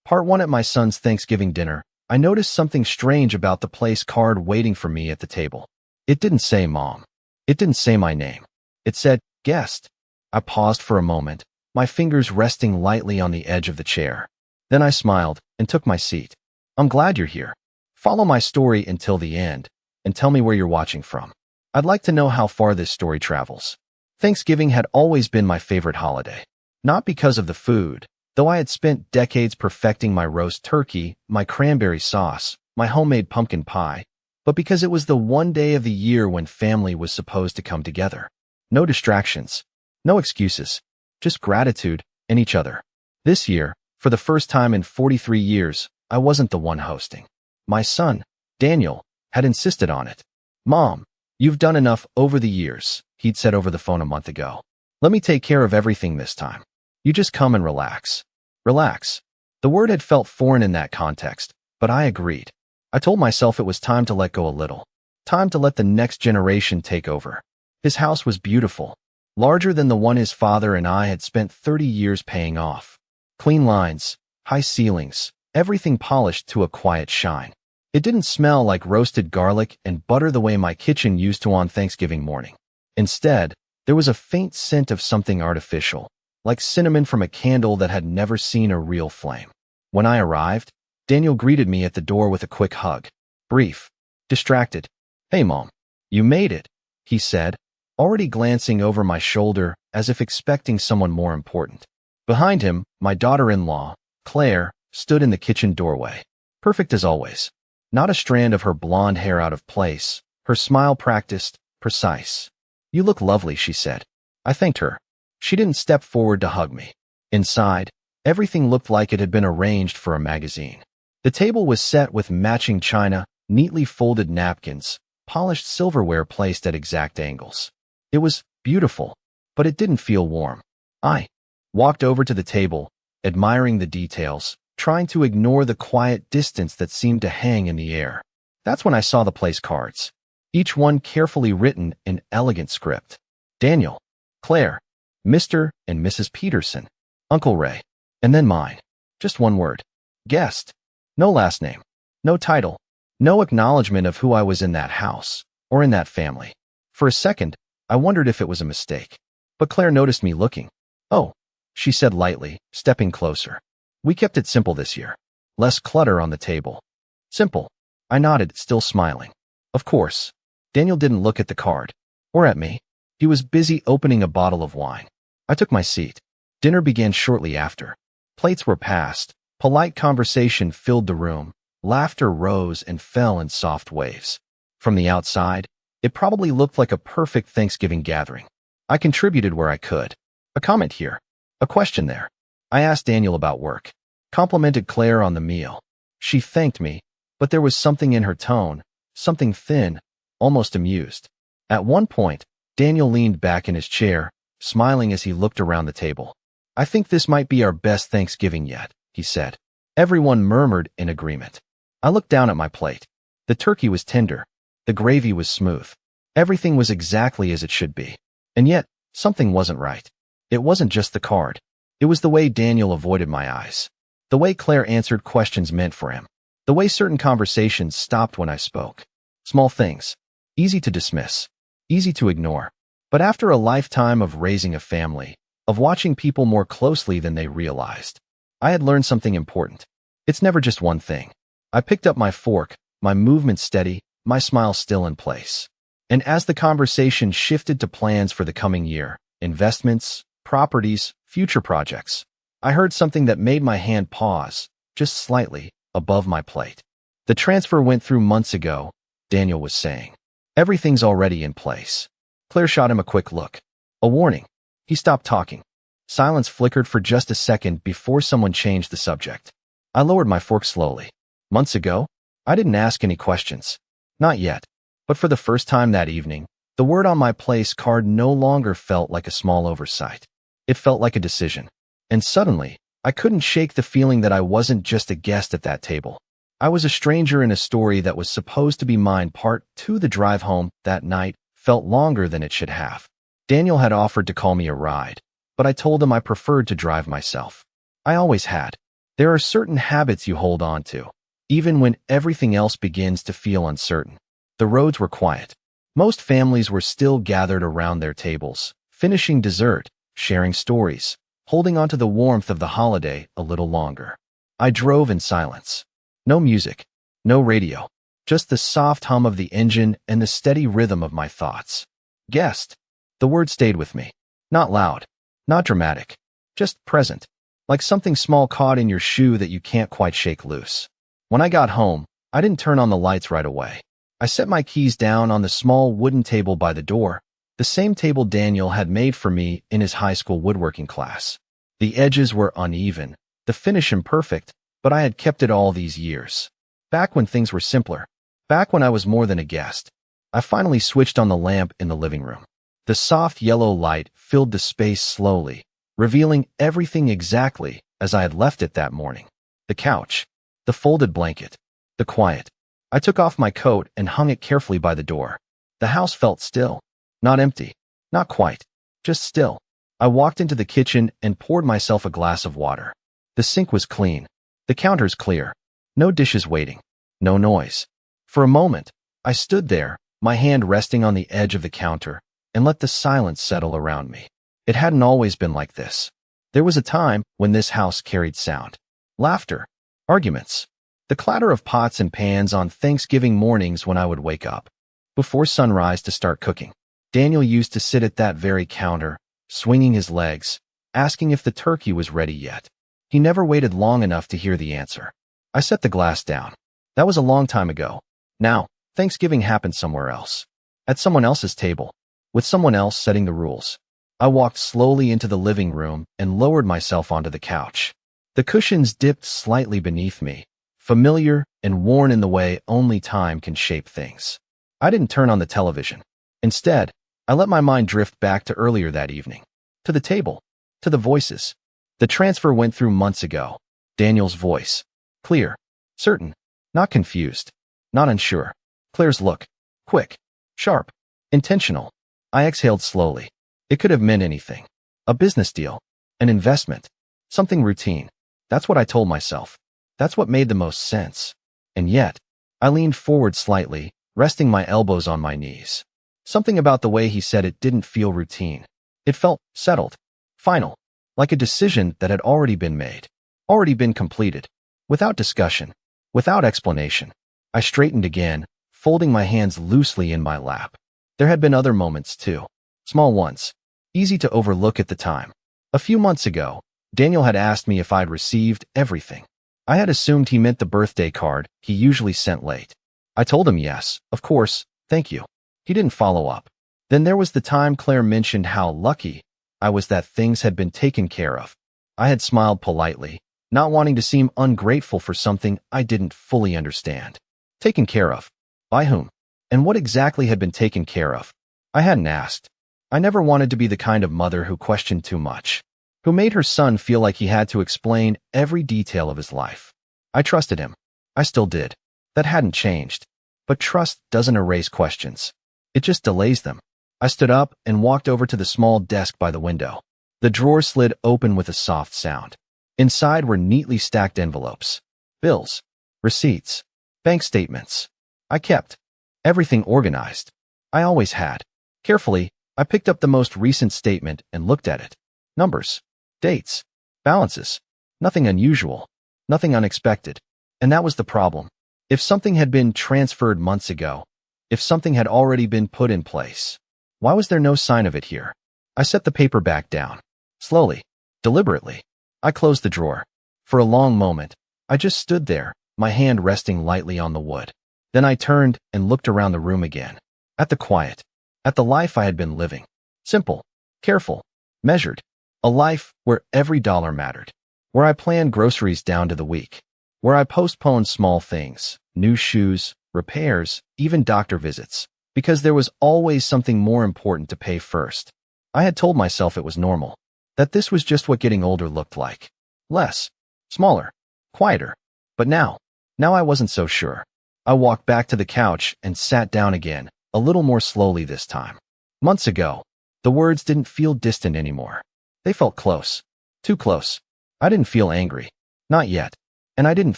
Part 1. At my son's Thanksgiving dinner, I noticed something strange about the place card waiting for me at the table. It didn't say Mom. It didn't say my name. It said, Guest. I paused for a moment, my fingers resting lightly on the edge of the chair. Then I smiled and took my seat. I'm glad you're here. Follow my story until the end, and tell me where you're watching from. I'd like to know how far this story travels. Thanksgiving had always been my favorite holiday. Not because of the food, though I had spent decades perfecting my roast turkey, my cranberry sauce, my homemade pumpkin pie, but because it was the one day of the year when family was supposed to come together. No distractions, no excuses, just gratitude and each other. This year, for the first time in 43 years, I wasn't the one hosting. My son, Daniel, had insisted on it. Mom, you've done enough over the years, he'd said over the phone a month ago. Let me take care of everything this time. You just come and relax. Relax. The word had felt foreign in that context, but I agreed. I told myself it was time to let go a little. Time to let the next generation take over. His house was beautiful, larger than the one his father and I had spent 30 years paying off. Clean lines, high ceilings, everything polished to a quiet shine. It didn't smell like roasted garlic and butter the way my kitchen used to on Thanksgiving morning. Instead, there was a faint scent of something artificial, like cinnamon from a candle that had never seen a real flame. When I arrived, Daniel greeted me at the door with a quick hug. Brief, distracted. Hey, Mom, you made it, he said, already glancing over my shoulder as if expecting someone more important. Behind him, my daughter-in-law, Claire, stood in the kitchen doorway. Perfect as always. Not a strand of her blonde hair out of place, her smile practiced, precise. You look lovely, she said. I thanked her. She didn't step forward to hug me. Inside, everything looked like it had been arranged for a magazine. The table was set with matching china, neatly folded napkins, polished silverware placed at exact angles. It was beautiful, but it didn't feel warm. I walked over to the table, admiring the details, trying to ignore the quiet distance that seemed to hang in the air. That's when I saw the place cards, each one carefully written in elegant script. Daniel, Claire, Mr. and Mrs. Peterson, Uncle Ray, and then mine. Just one word. Guest. No last name. No title. No acknowledgement of who I was in that house, or in that family. For a second, I wondered if it was a mistake. But Claire noticed me looking. Oh, she said lightly, stepping closer. We kept it simple this year. Less clutter on the table. Simple. I nodded, still smiling. Of course. Daniel didn't look at the card. Or at me. He was busy opening a bottle of wine. I took my seat. Dinner began shortly after. Plates were passed. Polite conversation filled the room. Laughter rose and fell in soft waves. From the outside, it probably looked like a perfect Thanksgiving gathering. I contributed where I could. A comment here. A question there. I asked Daniel about work. Complimented Claire on the meal. She thanked me, but there was something in her tone, something thin, almost amused. At one point, Daniel leaned back in his chair, smiling as he looked around the table. I think this might be our best Thanksgiving yet, he said. Everyone murmured in agreement. I looked down at my plate. The turkey was tender. The gravy was smooth. Everything was exactly as it should be. And yet, something wasn't right. It wasn't just the card. It was the way Daniel avoided my eyes. The way Claire answered questions meant for him. The way certain conversations stopped when I spoke. Small things. Easy to dismiss. Easy to ignore. But after a lifetime of raising a family, of watching people more closely than they realized, I had learned something important. It's never just one thing. I picked up my fork, my movement steady, my smile still in place. And as the conversation shifted to plans for the coming year, investments, properties, future projects, I heard something that made my hand pause, just slightly, above my plate. The transfer went through months ago, Daniel was saying. Everything's already in place. Claire shot him a quick look. A warning. He stopped talking. Silence flickered for just a second before someone changed the subject. I lowered my fork slowly. Months ago, I didn't ask any questions. Not yet. But for the first time that evening, the word on my place card no longer felt like a small oversight. It felt like a decision. And suddenly, I couldn't shake the feeling that I wasn't just a guest at that table. I was a stranger in a story that was supposed to be mine. Part 2. The drive home that night felt longer than it should have. Daniel had offered to call me a ride, but I told him I preferred to drive myself. I always had. There are certain habits you hold on to, even when everything else begins to feel uncertain. The roads were quiet. Most families were still gathered around their tables, finishing dessert, sharing stories, holding on to the warmth of the holiday a little longer. I drove in silence. No music, no radio, just the soft hum of the engine and the steady rhythm of my thoughts. Guest. The word stayed with me. Not loud, not dramatic, just present, like something small caught in your shoe that you can't quite shake loose. When I got home, I didn't turn on the lights right away. I set my keys down on the small wooden table by the door, the same table Daniel had made for me in his high school woodworking class. The edges were uneven, the finish imperfect, but I had kept it all these years. Back when things were simpler, back when I was more than a guest. I finally switched on the lamp in the living room. The soft yellow light filled the space slowly, revealing everything exactly as I had left it that morning. The couch, the folded blanket, the quiet. I took off my coat and hung it carefully by the door. The house felt still. Not empty. Not quite. Just still. I walked into the kitchen and poured myself a glass of water. The sink was clean. The counters clear. No dishes waiting. No noise. For a moment, I stood there, my hand resting on the edge of the counter, and let the silence settle around me. It hadn't always been like this. There was a time when this house carried sound. Laughter. Arguments. The clatter of pots and pans on Thanksgiving mornings when I would wake up. Before sunrise to start cooking. Daniel used to sit at that very counter, swinging his legs, asking if the turkey was ready yet. He never waited long enough to hear the answer. I set the glass down. That was a long time ago. Now, Thanksgiving happened somewhere else. At someone else's table. With someone else setting the rules. I walked slowly into the living room and lowered myself onto the couch. The cushions dipped slightly beneath me, familiar and worn in the way only time can shape things. I didn't turn on the television. Instead, I let my mind drift back to earlier that evening. To the table. To the voices. The transfer went through months ago. Daniel's voice. Clear. Certain. Not confused. Not unsure. Claire's look. Quick. Sharp. Intentional. I exhaled slowly. It could have meant anything. A business deal. An investment. Something routine. That's what I told myself. That's what made the most sense. And yet, I leaned forward slightly, resting my elbows on my knees. Something about the way he said it didn't feel routine. It felt settled. Final. Like a decision that had already been made. Already been completed. Without discussion. Without explanation. I straightened again, folding my hands loosely in my lap. There had been other moments too. Small ones. Easy to overlook at the time. A few months ago, Daniel had asked me if I'd received everything. I had assumed he meant the birthday card he usually sent late. I told him yes, of course, thank you. He didn't follow up. Then there was the time Claire mentioned how lucky I was that things had been taken care of. I had smiled politely, not wanting to seem ungrateful for something I didn't fully understand. Taken care of? By whom? And what exactly had been taken care of? I hadn't asked. I never wanted to be the kind of mother who questioned too much, who made her son feel like he had to explain every detail of his life. I trusted him. I still did. That hadn't changed. But trust doesn't erase questions. It just delays them. I stood up and walked over to the small desk by the window. The drawer slid open with a soft sound. Inside were neatly stacked envelopes. Bills. Receipts. Bank statements. I kept everything organized. I always had. Carefully, I picked up the most recent statement and looked at it. Numbers. Dates. Balances. Nothing unusual. Nothing unexpected. And that was the problem. If something had been transferred months ago, if something had already been put in place, why was there no sign of it here? I set the paper back down. Slowly. Deliberately. I closed the drawer. For a long moment, I just stood there, my hand resting lightly on the wood. Then I turned and looked around the room again. At the quiet. At the life I had been living. Simple. Careful. Measured. A life where every dollar mattered. Where I planned groceries down to the week. Where I postponed small things, new shoes, repairs, even doctor visits, because there was always something more important to pay first. I had told myself it was normal, that this was just what getting older looked like. Less, smaller, quieter. But now I wasn't so sure. I walked back to the couch and sat down again, a little more slowly this time. Months ago, the words didn't feel distant anymore. They felt close. Too close. I didn't feel angry. Not yet. And I didn't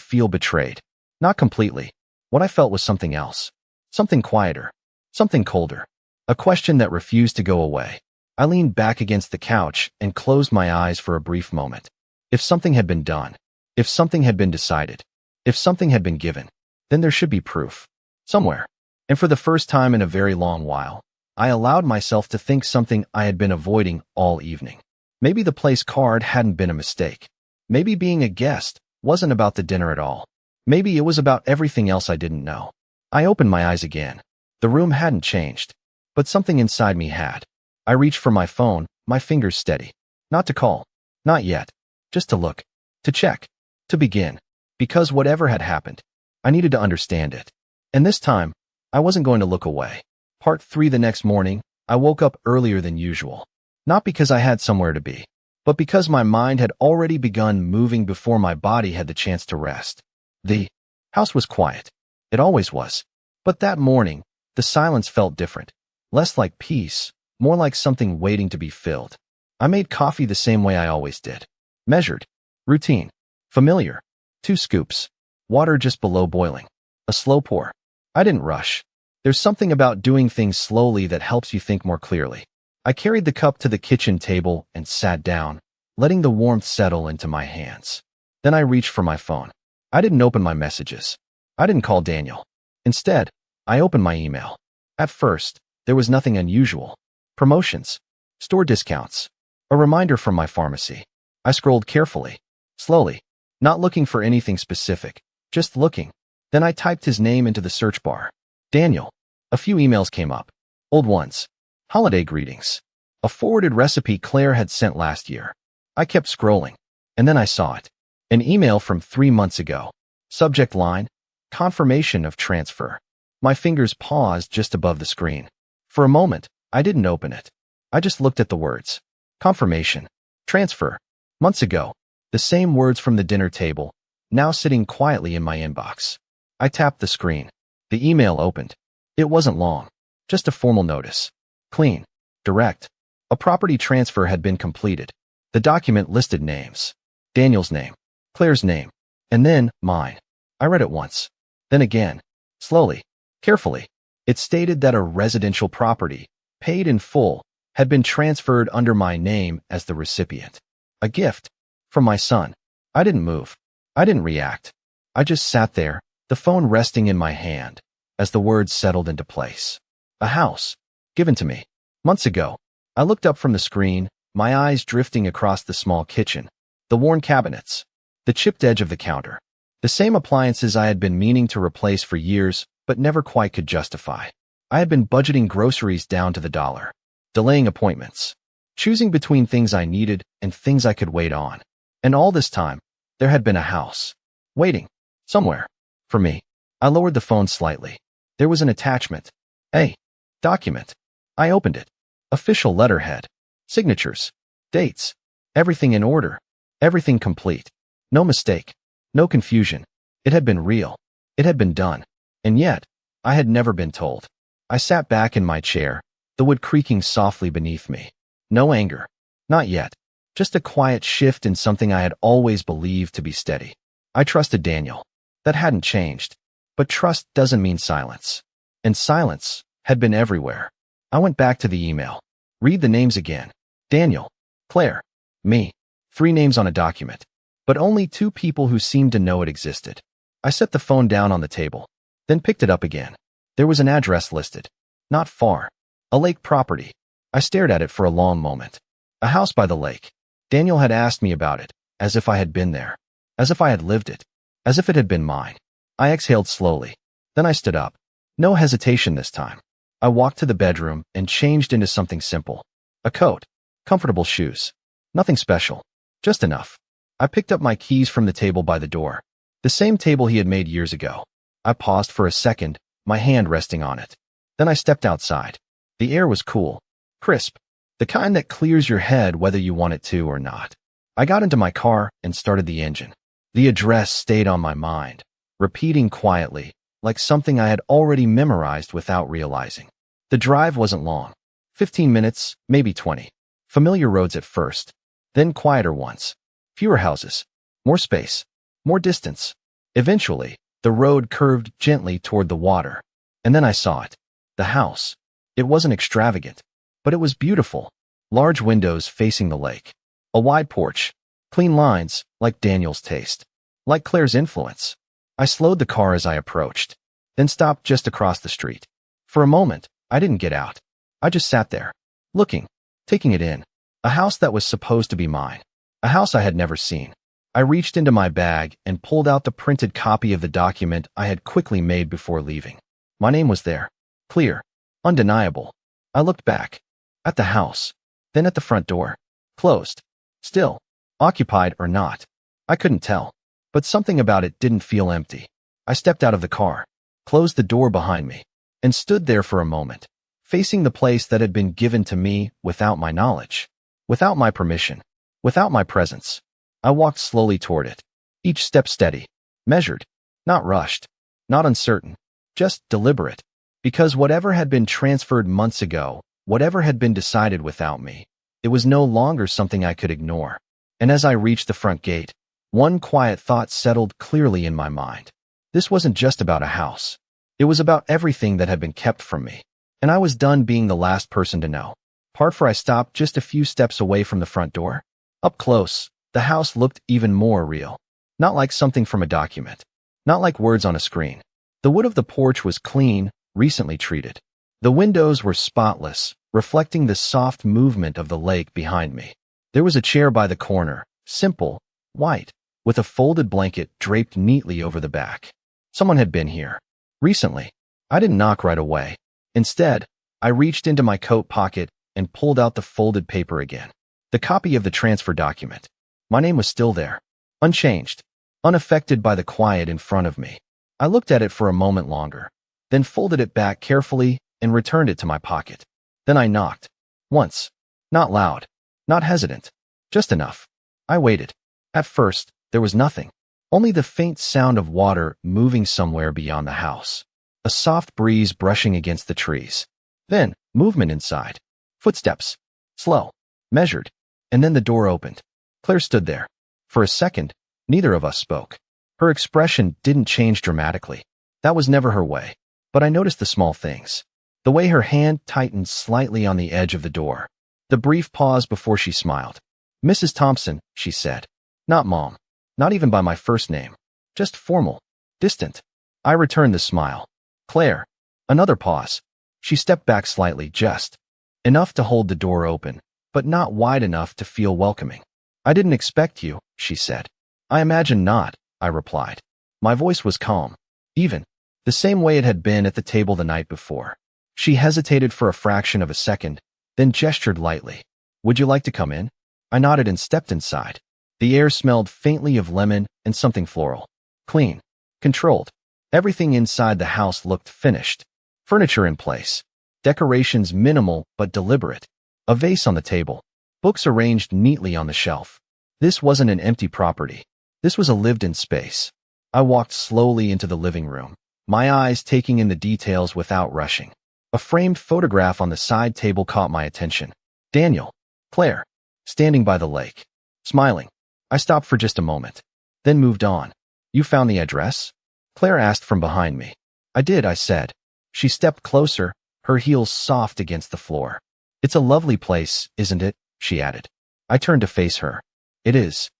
feel betrayed. Not completely. What I felt was something else. Something quieter. Something colder. A question that refused to go away. I leaned back against the couch and closed my eyes for a brief moment. If something had been done, if something had been decided, if something had been given, then there should be proof. Somewhere. And for the first time in a very long while, I allowed myself to think something I had been avoiding all evening. Maybe the place card hadn't been a mistake. Maybe being a guest wasn't about the dinner at all. Maybe it was about everything else I didn't know. I opened my eyes again. The room hadn't changed, but something inside me had. I reached for my phone, my fingers steady. Not to call. Not yet. Just to look. To check. To begin. Because whatever had happened, I needed to understand it. And this time, I wasn't going to look away. Part 3. The next morning, I woke up earlier than usual. Not because I had somewhere to be, but because my mind had already begun moving before my body had the chance to rest. The house was quiet. It always was. But that morning, the silence felt different. Less like peace, more like something waiting to be filled. I made coffee the same way I always did. Measured. Routine. Familiar. 2 scoops. Water just below boiling. A slow pour. I didn't rush. There's something about doing things slowly that helps you think more clearly. I carried the cup to the kitchen table and sat down, letting the warmth settle into my hands. Then I reached for my phone. I didn't open my messages. I didn't call Daniel. Instead, I opened my email. At first, there was nothing unusual. Promotions. Store discounts. A reminder from my pharmacy. I scrolled carefully. Slowly. Not looking for anything specific. Just looking. Then I typed his name into the search bar. Daniel. A few emails came up. Old ones. Holiday greetings. A forwarded recipe Claire had sent last year. I kept scrolling. And then I saw it. An email from 3 months ago. Subject line. Confirmation of transfer. My fingers paused just above the screen. For a moment, I didn't open it. I just looked at the words. Confirmation. Transfer. Months ago. The same words from the dinner table, now sitting quietly in my inbox. I tapped the screen. The email opened. It wasn't long. Just a formal notice. Clean. Direct. A property transfer had been completed. The document listed names. Daniel's name. Claire's name. And then, mine. I read it once. Then again. Slowly. Carefully. It stated that a residential property, paid in full, had been transferred under my name as the recipient. A gift. From my son. I didn't move. I didn't react. I just sat there, the phone resting in my hand, as the words settled into place. A house. Given to me. Months ago. I looked up from the screen, my eyes drifting across the small kitchen, the worn cabinets, the chipped edge of the counter, the same appliances I had been meaning to replace for years, but never quite could justify. I had been budgeting groceries down to the dollar, delaying appointments, choosing between things I needed and things I could wait on. And all this time, there had been a house. Waiting. Somewhere. For me. I lowered the phone slightly. There was an attachment. A document. I opened it. Official letterhead. Signatures. Dates. Everything in order. Everything complete. No mistake. No confusion. It had been real. It had been done. And yet, I had never been told. I sat back in my chair, the wood creaking softly beneath me. No anger. Not yet. Just a quiet shift in something I had always believed to be steady. I trusted Daniel. That hadn't changed. But trust doesn't mean silence. And silence had been everywhere. I went back to the email. Read the names again. Daniel. Claire. Me. 3 names on a document. But only 2 people who seemed to know it existed. I set the phone down on the table, then picked it up again. There was an address listed. Not far. A lake property. I stared at it for a long moment. A house by the lake. Daniel had asked me about it, as if I had been there. As if I had lived it. As if it had been mine. I exhaled slowly. Then I stood up. No hesitation this time. I walked to the bedroom and changed into something simple. A coat. Comfortable shoes. Nothing special. Just enough. I picked up my keys from the table by the door. The same table he had made years ago. I paused for a second, my hand resting on it. Then I stepped outside. The air was cool. Crisp. The kind that clears your head whether you want it to or not. I got into my car and started the engine. The address stayed on my mind, repeating quietly, like something I had already memorized without realizing. The drive wasn't long. 15 minutes, maybe 20. Familiar roads at first, then quieter ones. Fewer houses. More space. More distance. Eventually, the road curved gently toward the water. And then I saw it. The house. It wasn't extravagant, but it was beautiful. Large windows facing the lake. A wide porch. Clean lines, like Daniel's taste. Like Claire's influence. I slowed the car as I approached, then stopped just across the street. For a moment, I didn't get out. I just sat there, looking, taking it in. A house that was supposed to be mine. A house I had never seen. I reached into my bag and pulled out the printed copy of the document I had quickly made before leaving. My name was there. Clear. Undeniable. I looked back. At the house. Then at the front door. Closed. Still. Occupied or not. I couldn't tell. But something about it didn't feel empty. I stepped out of the car, closed the door behind me, and stood there for a moment, facing the place that had been given to me without my knowledge, without my permission, without my presence. I walked slowly toward it, each step steady, measured, not rushed, not uncertain, just deliberate, because whatever had been transferred months ago, whatever had been decided without me, it was no longer something I could ignore. And as I reached the front gate, one quiet thought settled clearly in my mind. This wasn't just about a house. It was about everything that had been kept from me. And I was done being the last person to know. Part for I stopped just a few steps away from the front door. Up close, the house looked even more real. Not like something from a document. Not like words on a screen. The wood of the porch was clean, recently treated. The windows were spotless, reflecting the soft movement of the lake behind me. There was a chair by the corner, simple, white, with a folded blanket draped neatly over the back. Someone had been here. Recently. I didn't knock right away. Instead, I reached into my coat pocket and pulled out the folded paper again. The copy of the transfer document. My name was still there. Unchanged. Unaffected by the quiet in front of me. I looked at it for a moment longer, then folded it back carefully and returned it to my pocket. Then I knocked. Once. Not loud. Not hesitant. Just enough. I waited. At first, there was nothing. Only the faint sound of water moving somewhere beyond the house. A soft breeze brushing against the trees. Then, movement inside. Footsteps. Slow. Measured. And then the door opened. Claire stood there. For a second, neither of us spoke. Her expression didn't change dramatically. That was never her way. But I noticed the small things. The way her hand tightened slightly on the edge of the door. The brief pause before she smiled. "Mrs. Thompson," she said. Not Mom. Not even by my first name. Just formal. Distant. I returned the smile. "Claire." Another pause. She stepped back slightly, just enough to hold the door open, but not wide enough to feel welcoming. "I didn't expect you," she said. "I imagine not," I replied. My voice was calm. Even. The same way it had been at the table the night before. She hesitated for a fraction of a second, then gestured lightly. "Would you like to come in?" I nodded and stepped inside. The air smelled faintly of lemon and something floral. Clean. Controlled. Everything inside the house looked finished. Furniture in place. Decorations minimal but deliberate. A vase on the table. Books arranged neatly on the shelf. This wasn't an empty property. This was a lived-in space. I walked slowly into the living room, my eyes taking in the details without rushing. A framed photograph on the side table caught my attention. Daniel. Claire. Standing by the lake. Smiling. I stopped for just a moment, then moved on. "You found the address?" Claire asked from behind me. "I did," I said. She stepped closer, her heels soft against the floor. "It's a lovely place, isn't it?" she added. I turned to face her. "It is."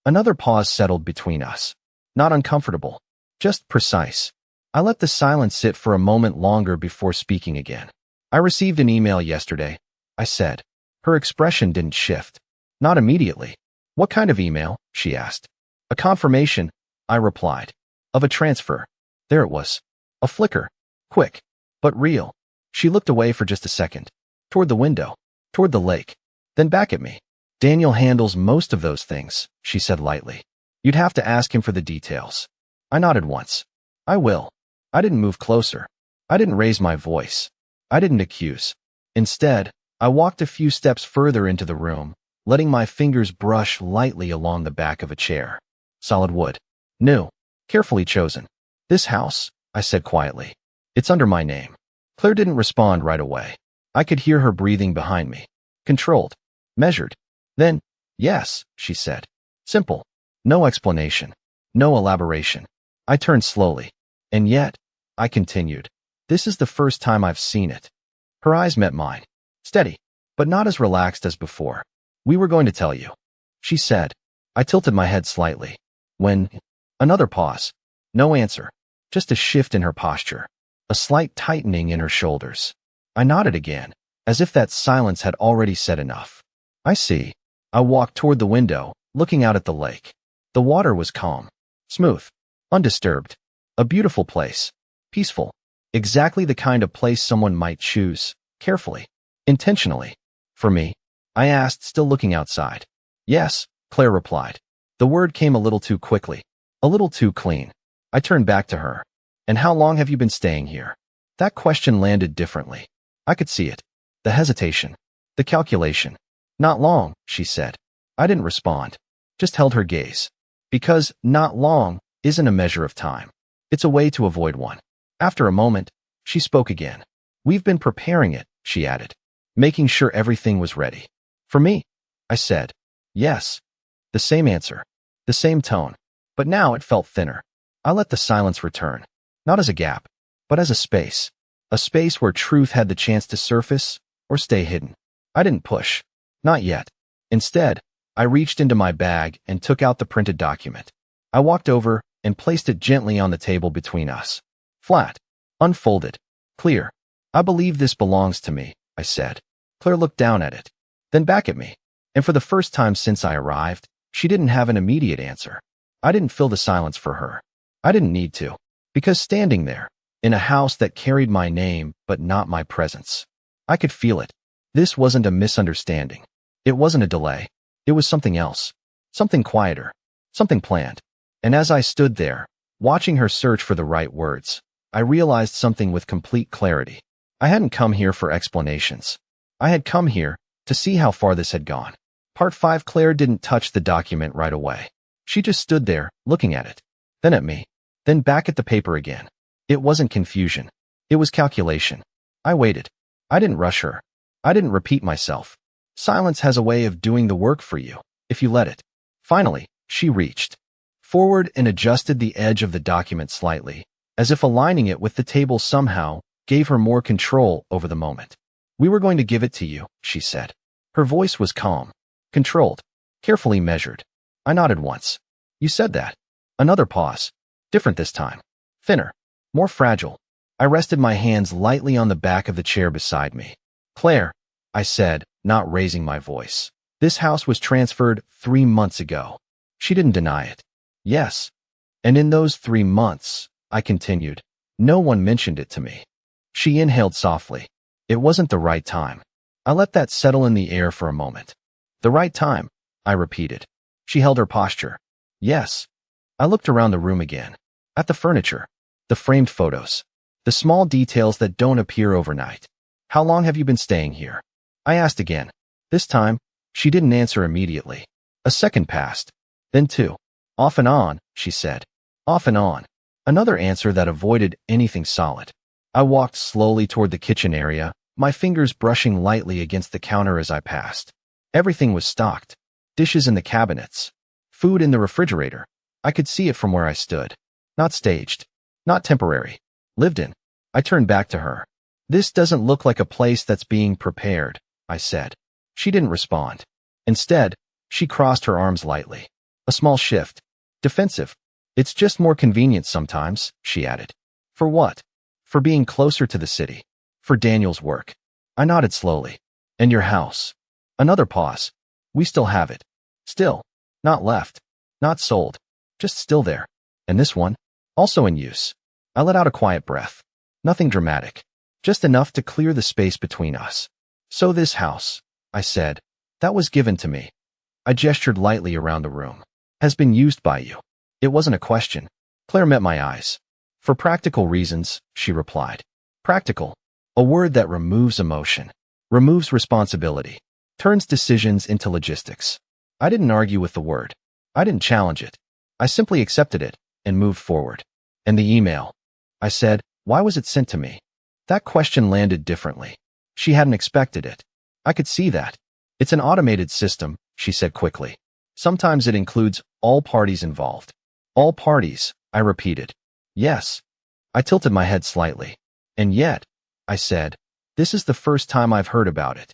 Another pause settled between us. Not uncomfortable, just precise. I let the silence sit for a moment longer before speaking again. "I received an email yesterday," I said. Her expression didn't shift. Not immediately. "What kind of email?" she asked. "A confirmation," I replied. "Of a transfer." There it was. A flicker. Quick, but real. She looked away for just a second. Toward the window. Toward the lake. Then back at me. "Daniel handles most of those things," she said lightly. "You'd have to ask him for the details." I nodded once. "I will." I didn't move closer. I didn't raise my voice. I didn't accuse. Instead, I walked a few steps further into the room, letting my fingers brush lightly along the back of a chair. Solid wood. New. Carefully chosen. "This house," I said quietly. "It's under my name." Claire didn't respond right away. I could hear her breathing behind me. Controlled. Measured. Then, "Yes," she said. Simple. No explanation. No elaboration. I turned slowly. And yet, I continued. This is the first time I've seen it. Her eyes met mine. Steady, but not as relaxed as before. We were going to tell you, she said. I tilted my head slightly. When? Another pause. No answer. Just a shift in her posture. A slight tightening in her shoulders. I nodded again, as if that silence had already said enough. I see. I walked toward the window, looking out at the lake. The water was calm, smooth, undisturbed. A beautiful place. Peaceful. Exactly the kind of place someone might choose, carefully, intentionally. For me? I asked, still looking outside. Yes, Claire replied. The word came a little too quickly, a little too clean. I turned back to her. And how long have you been staying here? That question landed differently. I could see it. The hesitation. The calculation. Not long, she said. I didn't respond. Just held her gaze. Because not long isn't a measure of time. It's a way to avoid one. After a moment, she spoke again. We've been preparing it, she added. Making sure everything was ready. For me? I said. Yes. The same answer. The same tone. But now it felt thinner. I let the silence return. Not as a gap, but as a space. A space where truth had the chance to surface or stay hidden. I didn't push. Not yet. Instead, I reached into my bag and took out the printed document. I walked over and placed it gently on the table between us. Flat. Unfolded. Clear. I believe this belongs to me, I said. Claire looked down at it, then back at me. And for the first time since I arrived, she didn't have an immediate answer. I didn't fill the silence for her. I didn't need to. Because standing there, in a house that carried my name but not my presence, I could feel it. This wasn't a misunderstanding. It wasn't a delay. It was something else. Something quieter. Something planned. And as I stood there, watching her search for the right words, I realized something with complete clarity. I hadn't come here for explanations. I had come here to see how far this had gone. Part 5. Claire didn't touch the document right away. She just stood there, looking at it. Then at me. Then back at the paper again. It wasn't confusion. It was calculation. I waited. I didn't rush her. I didn't repeat myself. Silence has a way of doing the work for you, if you let it. Finally, she reached forward and adjusted the edge of the document slightly, as if aligning it with the table somehow gave her more control over the moment. We were going to give it to you, she said. Her voice was calm, controlled, carefully measured. I nodded once. You said that. Another pause. Different this time. Thinner. More fragile. I rested my hands lightly on the back of the chair beside me. Claire, I said, not raising my voice. This house was transferred 3 months ago. She didn't deny it. Yes. And in those 3 months, I continued, no one mentioned it to me. She inhaled softly. It wasn't the right time. I let that settle in the air for a moment. The right time, I repeated. She held her posture. Yes. I looked around the room again. At the furniture. The framed photos. The small details that don't appear overnight. How long have you been staying here? I asked again. This time, she didn't answer immediately. A second passed. Then 2. Off and on, she said. Off and on. Another answer that avoided anything solid. I walked slowly toward the kitchen area, my fingers brushing lightly against the counter as I passed. Everything was stocked. Dishes in the cabinets. Food in the refrigerator. I could see it from where I stood. Not staged. Not temporary. Lived in. I turned back to her. This doesn't look like a place that's being prepared, I said. She didn't respond. Instead, she crossed her arms lightly. A small shift. Defensive. It's just more convenient sometimes, she added. For what? For being closer to the city. For Daniel's work. I nodded slowly. And your house. Another pause. We still have it. Still. Not left. Not sold. Just still there. And this one? Also in use. I let out a quiet breath. Nothing dramatic. Just enough to clear the space between us. So this house, I said, that was given to me. I gestured lightly around the room. Has been used by you. It wasn't a question. Claire met my eyes. For practical reasons, she replied. Practical. A word that removes emotion. Removes responsibility. Turns decisions into logistics. I didn't argue with the word. I didn't challenge it. I simply accepted it and moved forward. And the email. I said, why was it sent to me? That question landed differently. She hadn't expected it. I could see that. It's an automated system, she said quickly. Sometimes it includes all parties involved. All parties, I repeated. Yes. I tilted my head slightly. And yet, I said, this is the first time I've heard about it.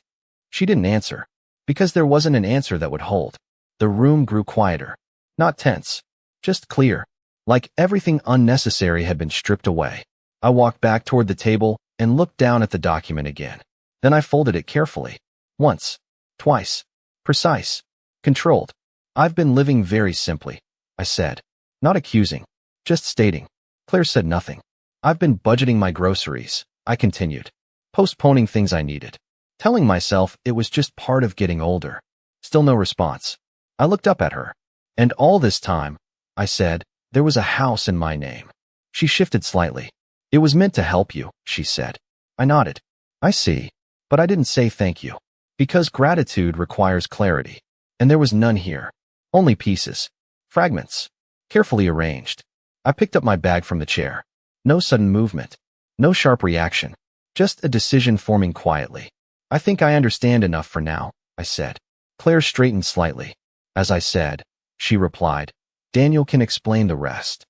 She didn't answer. Because there wasn't an answer that would hold. The room grew quieter. Not tense. Just clear. Like everything unnecessary had been stripped away. I walked back toward the table and looked down at the document again. Then I folded it carefully. Once. Twice. Precise. Controlled. I've been living very simply, I said. Not accusing. Just stating. Claire said nothing. I've been budgeting my groceries, I continued. Postponing things I needed. Telling myself it was just part of getting older. Still no response. I looked up at her. And all this time, I said, there was a house in my name. She shifted slightly. It was meant to help you, she said. I nodded. I see. But I didn't say thank you. Because gratitude requires clarity. And there was none here. Only pieces. Fragments. Carefully arranged. I picked up my bag from the chair. No sudden movement. No sharp reaction. Just a decision forming quietly. I think I understand enough for now, I said. Claire straightened slightly. As I said, she replied, Daniel can explain the rest.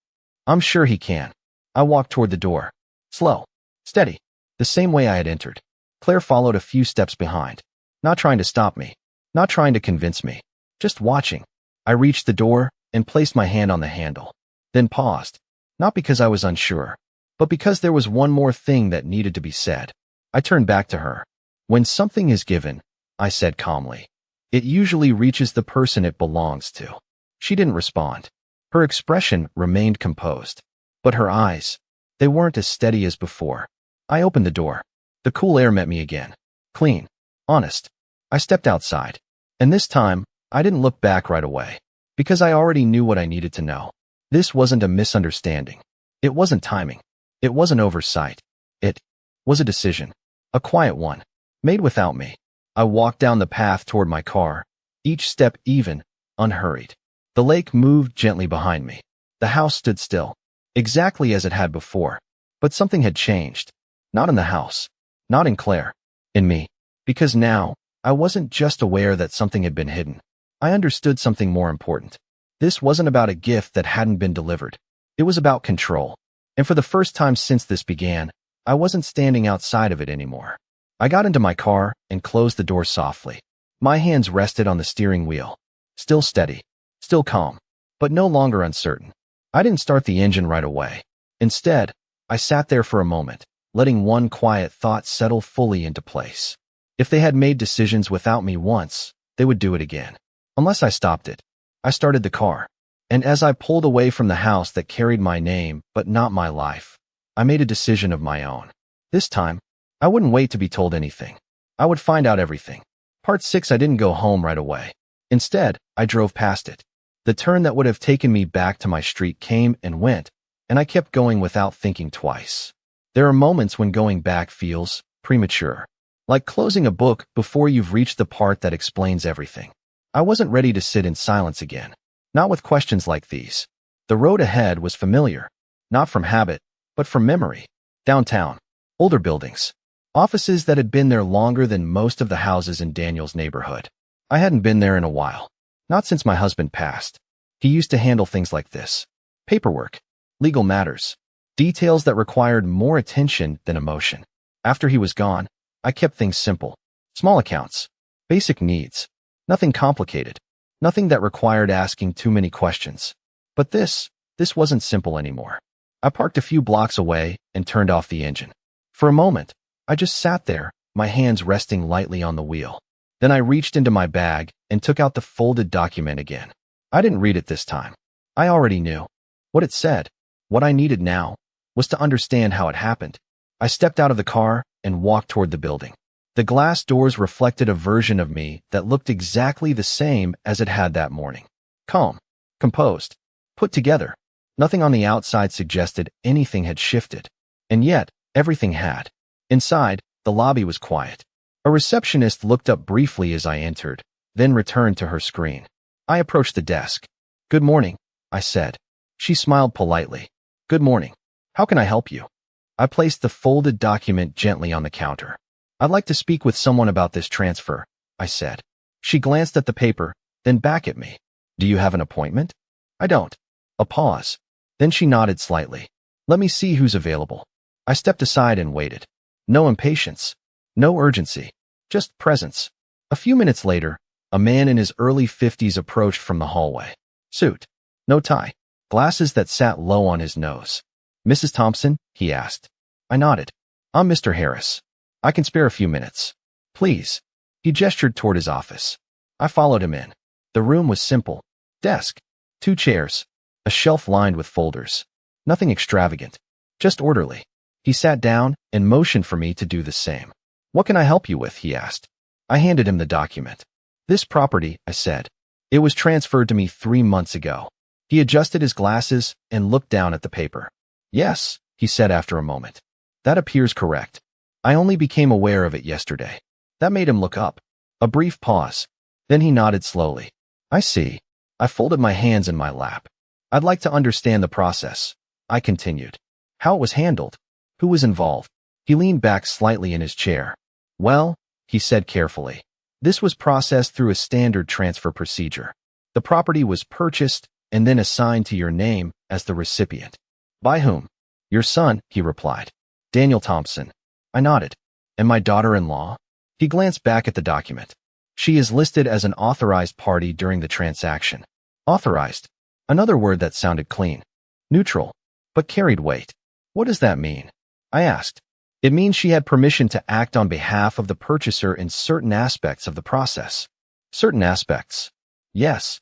I'm sure he can. I walked toward the door. Slow. Steady. The same way I had entered. Claire followed a few steps behind. Not trying to stop me. Not trying to convince me. Just watching. I reached the door and placed my hand on the handle. Then paused. Not because I was unsure, but because there was one more thing that needed to be said. I turned back to her. When something is given, I said calmly, it usually reaches the person it belongs to. She didn't respond. Her expression remained composed. But her eyes, they weren't as steady as before. I opened the door. The cool air met me again. Clean. Honest. I stepped outside. And this time, I didn't look back right away. Because I already knew what I needed to know. This wasn't a misunderstanding. It wasn't timing. It wasn't oversight. It was a decision. A quiet one. Made without me. I walked down the path toward my car. Each step even, unhurried. The lake moved gently behind me. The house stood still. Exactly as it had before. But something had changed. Not in the house. Not in Claire. In me. Because now, I wasn't just aware that something had been hidden. I understood something more important. This wasn't about a gift that hadn't been delivered. It was about control. And for the first time since this began, I wasn't standing outside of it anymore. I got into my car and closed the door softly. My hands rested on the steering wheel. Still steady. Still calm. But no longer uncertain. I didn't start the engine right away. Instead, I sat there for a moment, letting one quiet thought settle fully into place. If they had made decisions without me once, they would do it again. Unless I stopped it. I started the car. And as I pulled away from the house that carried my name, but not my life, I made a decision of my own. This time, I wouldn't wait to be told anything. I would find out everything. Part 6, I didn't go home right away. Instead, I drove past it. The turn that would have taken me back to my street came and went, and I kept going without thinking twice. There are moments when going back feels premature. Like closing a book before you've reached the part that explains everything. I wasn't ready to sit in silence again. Not with questions like these. The road ahead was familiar. Not from habit, but from memory. Downtown. Older buildings. Offices that had been there longer than most of the houses in Daniel's neighborhood. I hadn't been there in a while. Not since my husband passed. He used to handle things like this. Paperwork. Legal matters. Details that required more attention than emotion. After he was gone, I kept things simple. Small accounts. Basic needs. Nothing complicated. Nothing that required asking too many questions. But this wasn't simple anymore. I parked a few blocks away and turned off the engine. For a moment, I just sat there, my hands resting lightly on the wheel. Then I reached into my bag and took out the folded document again. I didn't read it this time. I already knew. What it said, what I needed now, was to understand how it happened. I stepped out of the car and walked toward the building. The glass doors reflected a version of me that looked exactly the same as it had that morning. Calm, composed, put together. Nothing on the outside suggested anything had shifted. And yet, everything had. Inside, the lobby was quiet. A receptionist looked up briefly as I entered, then returned to her screen. I approached the desk. "Good morning," I said. She smiled politely. "Good morning. How can I help you?" I placed the folded document gently on the counter. "I'd like to speak with someone about this transfer," I said. She glanced at the paper, then back at me. "Do you have an appointment?" "I don't." A pause. Then she nodded slightly. Let me see who's available. I stepped aside and waited. No impatience. No urgency. Just presence. A few minutes later, a man in his early 50s approached from the hallway. Suit. No tie. Glasses that sat low on his nose. Mrs. Thompson? He asked. I nodded. I'm Mr. Harris. I can spare a few minutes. Please. He gestured toward his office. I followed him in. The room was simple. Desk. 2 chairs. A shelf lined with folders. Nothing extravagant. Just orderly. He sat down and motioned for me to do the same. What can I help you with? He asked. I handed him the document. This property, I said. It was transferred to me 3 months ago. He adjusted his glasses and looked down at the paper. Yes, he said after a moment. That appears correct. I only became aware of it yesterday. That made him look up. A brief pause. Then he nodded slowly. I see. I folded my hands in my lap. I'd like to understand the process. I continued. How it was handled. Who was involved? He leaned back slightly in his chair. Well, he said carefully. This was processed through a standard transfer procedure. The property was purchased and then assigned to your name as the recipient. By whom? Your son, he replied. Daniel Thompson. I nodded. And my daughter-in-law? He glanced back at the document. She is listed as an authorized party during the transaction. Authorized. Another word that sounded clean. Neutral. But carried weight. What does that mean? I asked. It means she had permission to act on behalf of the purchaser in certain aspects of the process. Certain aspects. Yes.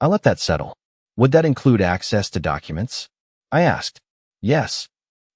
I let that settle. Would that include access to documents? I asked. Yes.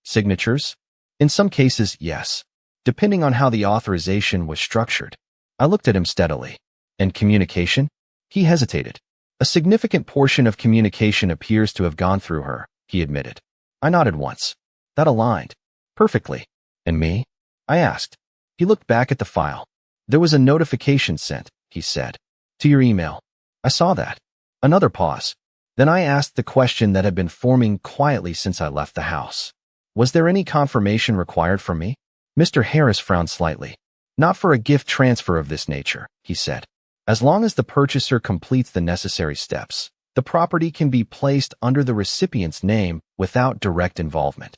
Signatures? In some cases, yes. Depending on how the authorization was structured. I looked at him steadily. And communication? He hesitated. A significant portion of communication appears to have gone through her, he admitted. I nodded once. That aligned. Perfectly. And me? I asked. He looked back at the file. There was a notification sent, he said. To your email. I saw that. Another pause. Then I asked the question that had been forming quietly since I left the house. Was there any confirmation required from me? Mr. Harris frowned slightly. Not for a gift transfer of this nature, he said. As long as the purchaser completes the necessary steps, the property can be placed under the recipient's name without direct involvement.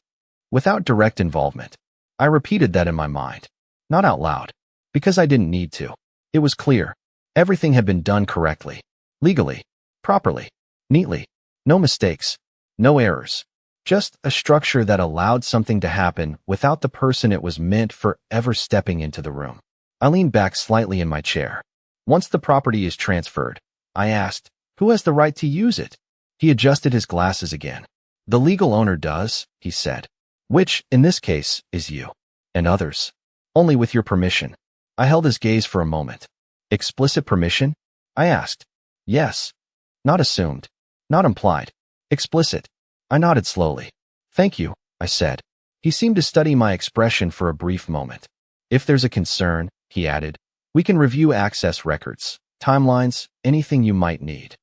Without direct involvement. I repeated that in my mind. Not out loud. Because I didn't need to. It was clear. Everything had been done correctly. Legally. Properly. Neatly. No mistakes. No errors. Just a structure that allowed something to happen without the person it was meant for ever stepping into the room. I leaned back slightly in my chair. Once the property is transferred, I asked, who has the right to use it? He adjusted his glasses again. The legal owner does, he said. Which, in this case, is you. And others. Only with your permission. I held his gaze for a moment. Explicit permission? I asked. Yes. Not assumed. Not implied. Explicit. I nodded slowly. Thank you, I said. He seemed to study my expression for a brief moment. If there's a concern, he added, we can review access records, timelines, anything you might need.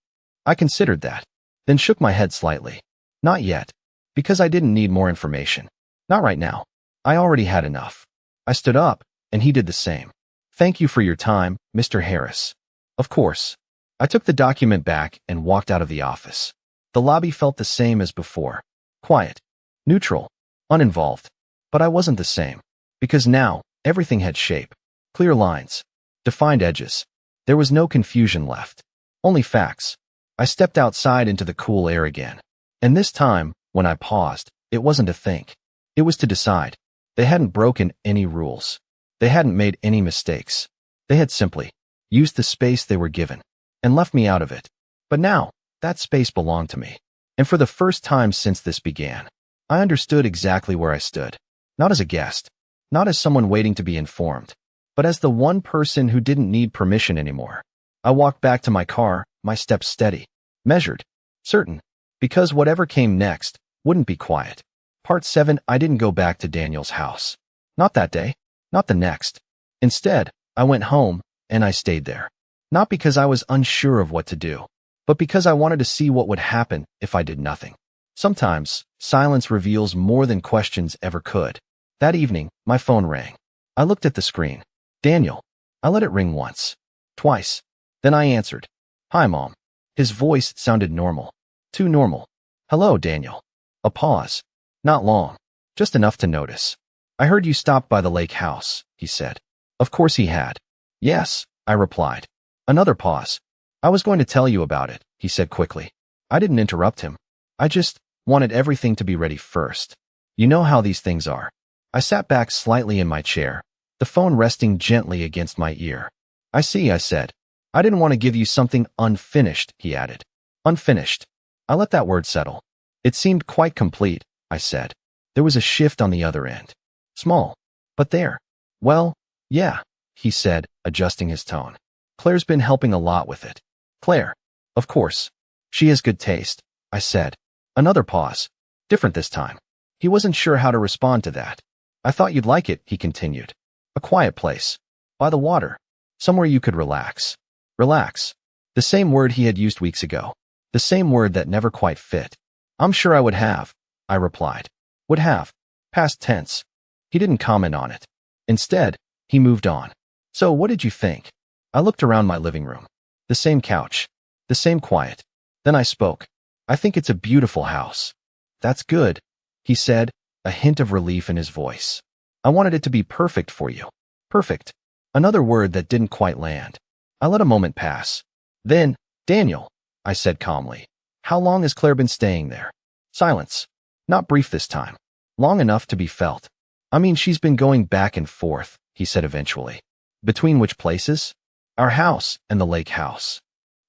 I considered that, then shook my head slightly. Not yet. Because I didn't need more information. Not right now. I already had enough. I stood up, and he did the same. Thank you for your time, Mr. Harris. Of course. I took the document back and walked out of the office. The lobby felt the same as before. Quiet. Neutral. Uninvolved. But I wasn't the same. Because now, everything had shape. Clear lines. Defined edges. There was no confusion left. Only facts. I stepped outside into the cool air again. And this time, when I paused, it wasn't to think. It was to decide. They hadn't broken any rules. They hadn't made any mistakes. They had simply used the space they were given and left me out of it. But now, that space belonged to me. And for the first time since this began, I understood exactly where I stood. Not as a guest, not as someone waiting to be informed, but as the one person who didn't need permission anymore. I walked back to my car, my steps steady, measured, certain, because whatever came next wouldn't be quiet. Part 7. I didn't go back to Daniel's house. Not that day, not the next. Instead, I went home, and I stayed there. Not because I was unsure of what to do, but because I wanted to see what would happen if I did nothing. Sometimes, silence reveals more than questions ever could. That evening, my phone rang. I looked at the screen. Daniel. I let it ring once. Twice. Then I answered. Hi, Mom. His voice sounded normal. Too normal. Hello, Daniel. A pause. Not long. Just enough to notice. I heard you stopped by the lake house, he said. Of course he had. Yes, I replied. Another pause. I was going to tell you about it, he said quickly. I didn't interrupt him. I just wanted everything to be ready first. You know how these things are. I sat back slightly in my chair, the phone resting gently against my ear. I see, I said. I didn't want to give you something unfinished, he added. Unfinished. I let that word settle. It seemed quite complete, I said. There was a shift on the other end. Small, but there. Well, yeah, he said, adjusting his tone. Claire's been helping a lot with it. Claire. Of course. She has good taste, I said. Another pause. Different this time. He wasn't sure how to respond to that. I thought you'd like it, he continued. A quiet place. By the water. Somewhere you could relax. Relax. The same word he had used weeks ago. The same word that never quite fit. I'm sure I would have, I replied. Would have. Past tense. He didn't comment on it. Instead, he moved on. So what did you think? I looked around my living room. The same couch. The same quiet. Then I spoke. I think it's a beautiful house. That's good, he said, a hint of relief in his voice. I wanted it to be perfect for you. Perfect. Another word that didn't quite land. I let a moment pass. Then, Daniel, I said calmly. How long has Claire been staying there? Silence. Not brief this time. Long enough to be felt. I mean, she's been going back and forth, he said eventually. Between which places? Our house and the lake house.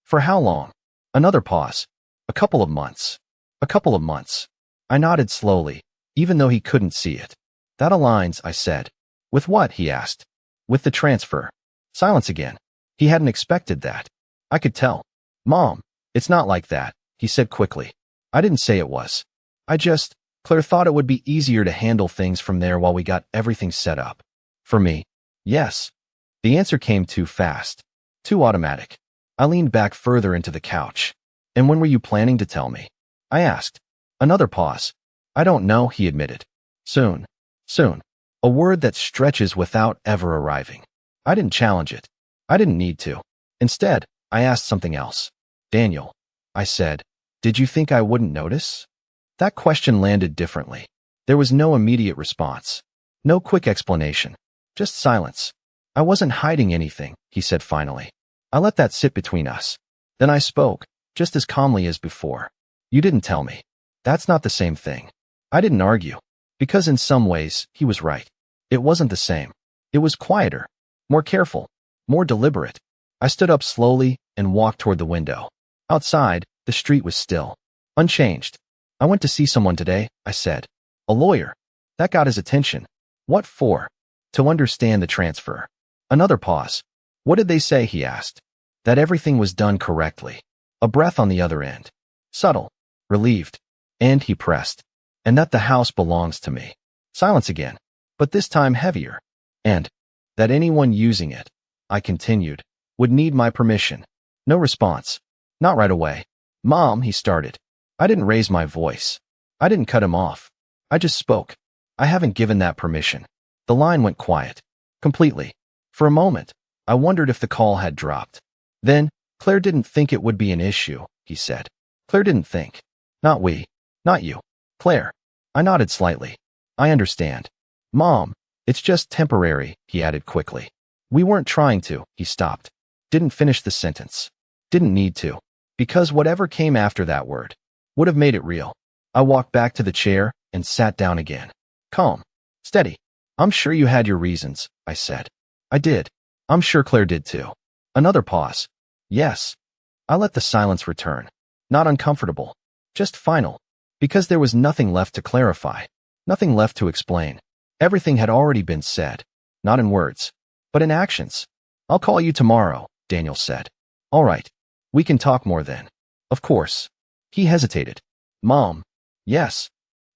For how long? Another pause. A couple of months. A couple of months. I nodded slowly, even though he couldn't see it. That aligns, I said. With what? He asked. With the transfer. Silence again. He hadn't expected that. I could tell. Mom, it's not like that, he said quickly. I didn't say it was. Claire thought it would be easier to handle things from there while we got everything set up. For me, yes. The answer came too fast. Too automatic. I leaned back further into the couch. And when were you planning to tell me? I asked. Another pause. I don't know, he admitted. Soon. Soon. A word that stretches without ever arriving. I didn't challenge it. I didn't need to. Instead, I asked something else. Daniel, I said, did you think I wouldn't notice? That question landed differently. There was no immediate response. No quick explanation. Just silence. I wasn't hiding anything, he said finally. I let that sit between us. Then I spoke, just as calmly as before. You didn't tell me. That's not the same thing. I didn't argue. Because in some ways, he was right. It wasn't the same. It was quieter. More careful. More deliberate. I stood up slowly and walked toward the window. Outside, the street was still. Unchanged. I went to see someone today, I said. A lawyer. That got his attention. What for? To understand the transfer. Another pause. What did they say, he asked. That everything was done correctly. A breath on the other end. Subtle. Relieved. And he pressed. And that the house belongs to me. Silence again. But this time heavier. And that anyone using it, I continued, would need my permission. No response. Not right away. Mom, he started. I didn't raise my voice. I didn't cut him off. I just spoke. I haven't given that permission. The line went quiet. Completely. For a moment, I wondered if the call had dropped. Then, Claire didn't think it would be an issue, he said. Claire didn't think. Not we. Not you. Claire. I nodded slightly. I understand. Mom, it's just temporary, he added quickly. We weren't trying to, he stopped. Didn't finish the sentence. Didn't need to. Because whatever came after that word would have made it real. I walked back to the chair and sat down again. Calm. Steady. I'm sure you had your reasons, I said. I did. I'm sure Claire did too. Another pause. Yes. I let the silence return. Not uncomfortable. Just final. Because there was nothing left to clarify. Nothing left to explain. Everything had already been said. Not in words, but in actions. I'll call you tomorrow, Daniel said. All right. We can talk more then. Of course. He hesitated. Mom. Yes.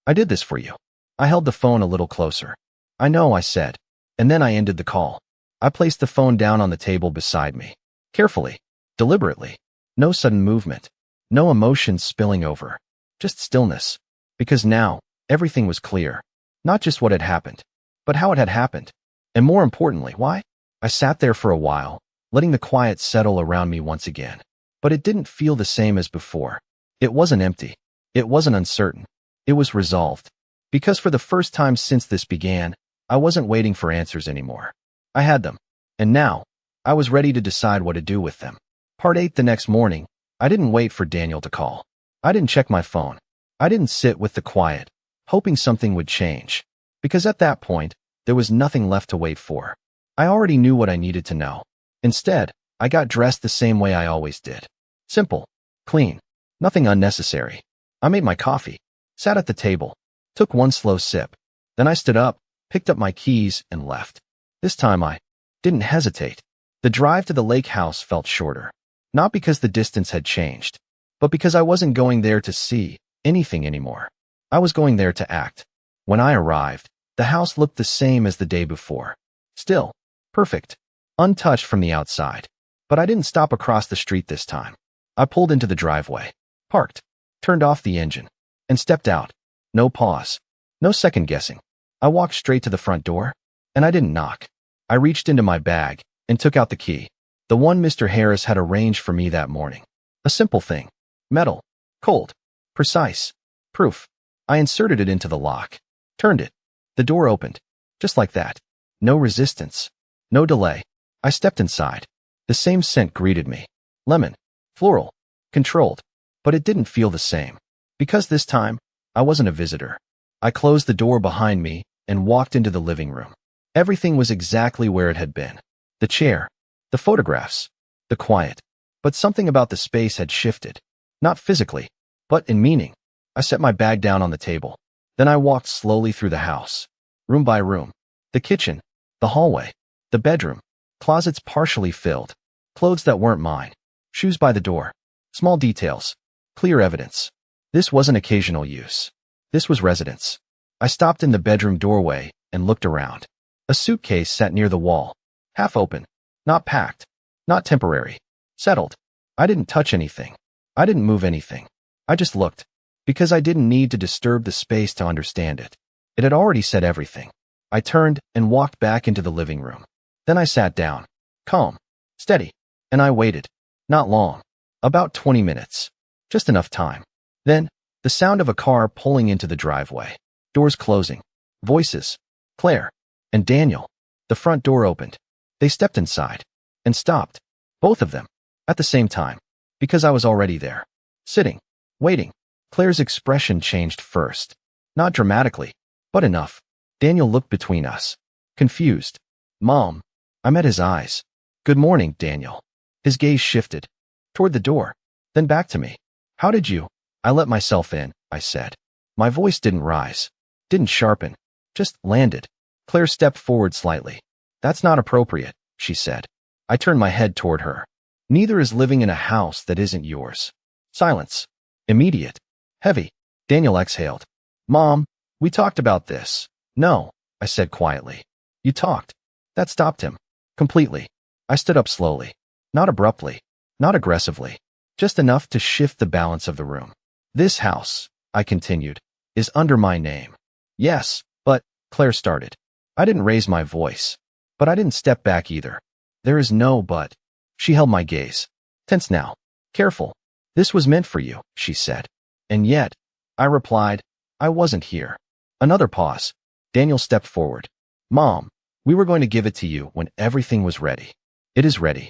I did this for you. I held the phone a little closer. I know, I said. And then I ended the call. I placed the phone down on the table beside me. Carefully. Deliberately. No sudden movement. No emotions spilling over. Just stillness. Because now, everything was clear. Not just what had happened, but how it had happened. And more importantly, why? I sat there for a while, letting the quiet settle around me once again. But it didn't feel the same as before. It wasn't empty. It wasn't uncertain. It was resolved. Because for the first time since this began, I wasn't waiting for answers anymore. I had them. And now, I was ready to decide what to do with them. Part 8. The next morning, I didn't wait for Daniel to call. I didn't check my phone. I didn't sit with the quiet, hoping something would change. Because at that point, there was nothing left to wait for. I already knew what I needed to know. Instead, I got dressed the same way I always did. Simple. Clean. Nothing unnecessary. I made my coffee, sat at the table, took one slow sip. Then I stood up, picked up my keys, and left. This time I didn't hesitate. The drive to the lake house felt shorter. Not because the distance had changed, but because I wasn't going there to see anything anymore. I was going there to act. When I arrived, the house looked the same as the day before. Still, perfect, untouched from the outside. But I didn't stop across the street this time. I pulled into the driveway, parked, turned off the engine, and stepped out. No pause, no second guessing. I walked straight to the front door, and I didn't knock. I reached into my bag and took out the key, the one Mr. Harris had arranged for me that morning. A simple thing. Metal. Cold. Precise. Proof. I inserted it into the lock. Turned it. The door opened. Just like that. No resistance. No delay. I stepped inside. The same scent greeted me. Lemon. Floral. Controlled. But it didn't feel the same. Because this time, I wasn't a visitor. I closed the door behind me and walked into the living room. Everything was exactly where it had been. The chair. The photographs. The quiet. But something about the space had shifted. Not physically, but in meaning. I set my bag down on the table. Then I walked slowly through the house. Room by room. The kitchen. The hallway. The bedroom. Closets partially filled. Clothes that weren't mine. Shoes by the door. Small details. Clear evidence. This wasn't occasional use. This was residence. I stopped in the bedroom doorway and looked around. A suitcase sat near the wall. Half open. Not packed. Not temporary. Settled. I didn't touch anything. I didn't move anything. I just looked. Because I didn't need to disturb the space to understand it. It had already said everything. I turned and walked back into the living room. Then I sat down. Calm. Steady. And I waited. Not long. About 20 minutes. Just enough time. Then, the sound of a car pulling into the driveway. Doors closing. Voices. Claire. And Daniel. The front door opened. They stepped inside. And stopped. Both of them. At the same time. Because I was already there. Sitting. Waiting. Claire's expression changed first. Not dramatically. But enough. Daniel looked between us. Confused. Mom. I met his eyes. Good morning, Daniel. His gaze shifted. Toward the door. Then back to me. How did you? I let myself in, I said. My voice didn't rise. Didn't sharpen. Just landed. Claire stepped forward slightly. That's not appropriate, she said. I turned my head toward her. Neither is living in a house that isn't yours. Silence. Immediate. Heavy. Daniel exhaled. Mom, we talked about this. No, I said quietly. You talked. That stopped him. Completely. I stood up slowly. Not abruptly. Not aggressively. Just enough to shift the balance of the room. This house, I continued, is under my name. Yes, but, Claire started. I didn't raise my voice. But I didn't step back either. There is no but. She held my gaze. Tense now. Careful. This was meant for you, she said. And yet, I replied, I wasn't here. Another pause. Daniel stepped forward. Mom, we were going to give it to you when everything was ready. It is ready.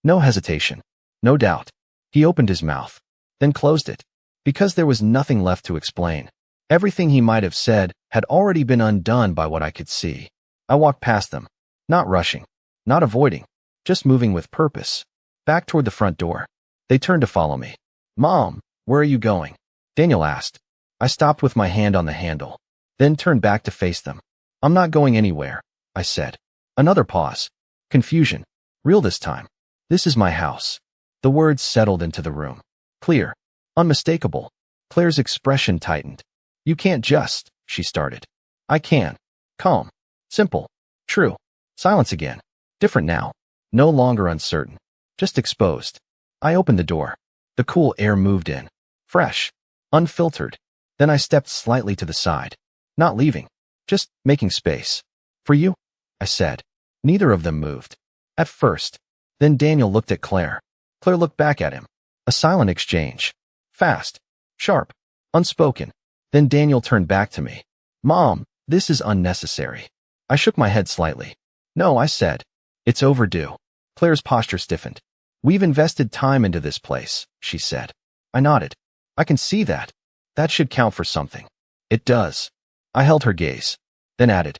No hesitation. No doubt. He opened his mouth, then closed it. Because there was nothing left to explain. Everything he might have said had already been undone by what I could see. I walked past them. Not rushing. Not avoiding. Just moving with purpose. Back toward the front door. They turned to follow me. Mom, where are you going? Daniel asked. I stopped with my hand on the handle. Then turned back to face them. I'm not going anywhere, I said. Another pause. Confusion. Real this time. This is my house. The words settled into the room. Clear. Unmistakable. Claire's expression tightened. You can't just, she started. I can. Calm. Simple. True. Silence again. Different now. No longer uncertain. Just exposed. I opened the door. The cool air moved in. Fresh. Unfiltered. Then I stepped slightly to the side. Not leaving. Just making space. For you? I said. Neither of them moved. At first. Then Daniel looked at Claire. Claire looked back at him. A silent exchange. Fast. Sharp. Unspoken. Then Daniel turned back to me. Mom, this is unnecessary. I shook my head slightly. No, I said. It's overdue. Claire's posture stiffened. We've invested time into this place, she said. I nodded. I can see that. That should count for something. It does. I held her gaze, then added.